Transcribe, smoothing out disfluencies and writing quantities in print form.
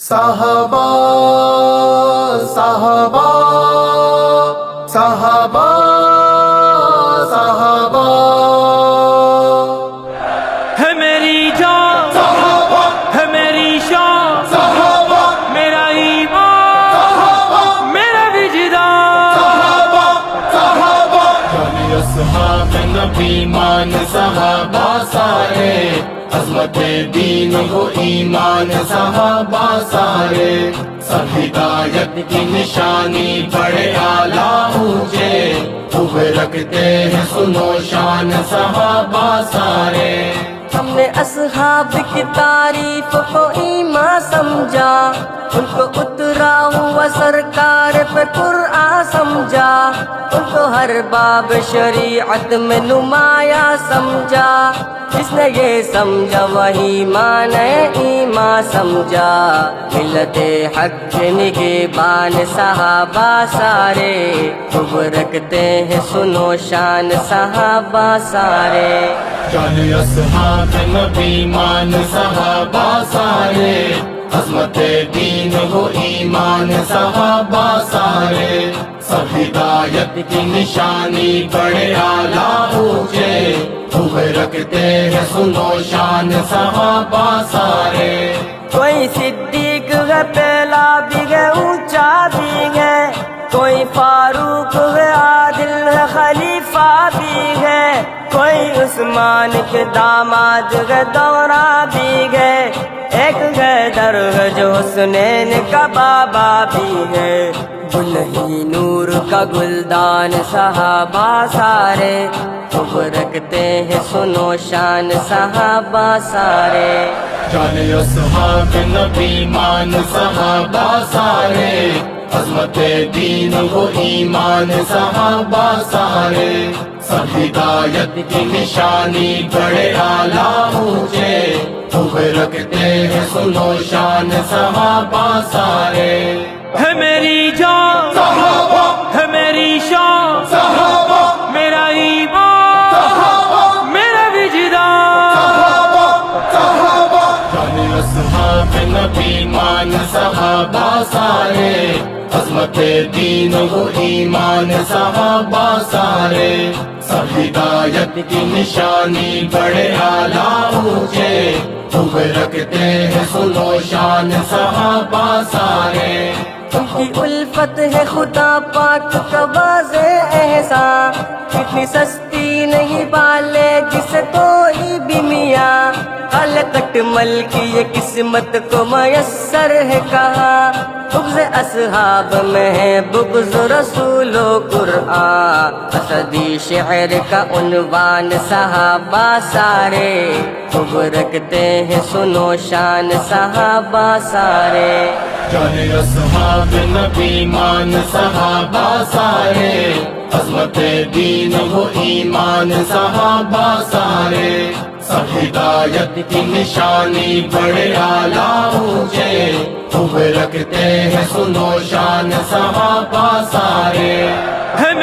صحابہ صحابہ صحابہ صحابہ ہے میری جان، صحابہ ہے میری شان، صحابہ میرا ایمان، صحابہ میرا وجدان. صحابہ صحابہ جان اصحاب نبی مان صحابہ سارے، عظمت دین و ایمان صحابہ سارے، سب ہدایت کی نشانی بڑے اعلیٰ اونچے، خوب رکھتے ہیں سنو شان صحابہ سارے. ہم نے اصحاب کی تعریف کو ایمان سمجھا، ان کو اترا ہوا سرکار پہ قرآن سمجھا، ان کو ہر باب شریعت میں نمایاں سمجھا. جس نے یہ سمجھا وہی مانے ایمان سمجھا. ملت حق نگہبان صحابہ سارے، خوب رکھتے ہیں سنو شان صحابہ سارے. جان اصحاب نبی مان صحابہ سارے، عظمت دین و ایمان صحابہ سارے، سب ہدایت کی نشانی بڑے اعلیٰ اونچے، خوب رکھتے ہیں سنو شان صحابہ سارے. کوئی صدیق ہے پہلا بھی ہے اونچا بھی ہے، کوئی فاروق ہے عادل ہے خلیفہ بھی ہے، کوئی عثمان کے داماد ہے دورہ بھی ہے، ایک حیدر ہے جو حسنین کا بابا بھی ہے. گل ہی نور کا گلدان صحابہ سارے، خوب رکھتے ہیں سنو شان صحابہ سارے. جان اصحاب نبی مان صحابہ سارے، عظمت دین و ایمان صحابہ سارے، سب ہدایت کی نشانی بڑے اعلیٰ اونچے، خوب رکھتے ہیں سنو شان صحابہ سارے. ہے میری جان، صحابہ ہے میری شان، صحابہ میرا ایمان، صحابہ میرا وجدان. صحابہ صحابہ جان اصحاب نبی مان صحابہ سارے، عظمت دین و ایمان صحابہ سارے، سب ہدایت کی نشانی بڑے اعلیٰ اونچے، خوب رکھتے ہیں سنو شان صحابہ سارے. ان کی الفت ہے خدا پاک کا واضح احسان، اتنی سستی نہیں پالے جسے کوئی بھی میاں، خلقت مل کی یہ قسمت کو میسر ہے کہاں. بغض اصحاب میں ہے بغض رسول و قرآن، اسدی شعر کا عنوان صحابہ سارے، خوب رکھتے ہیں سنو شان صحابہ سارے. جان اصحاب نبی مان صحابہ سارے، عظمت دین و ایمان صحابہ سارے، سب ہدایت کی نشانی بڑے اعلیٰ اونچے، خوب رکھتے ہیں سنو شان صحابہ سارے. ہے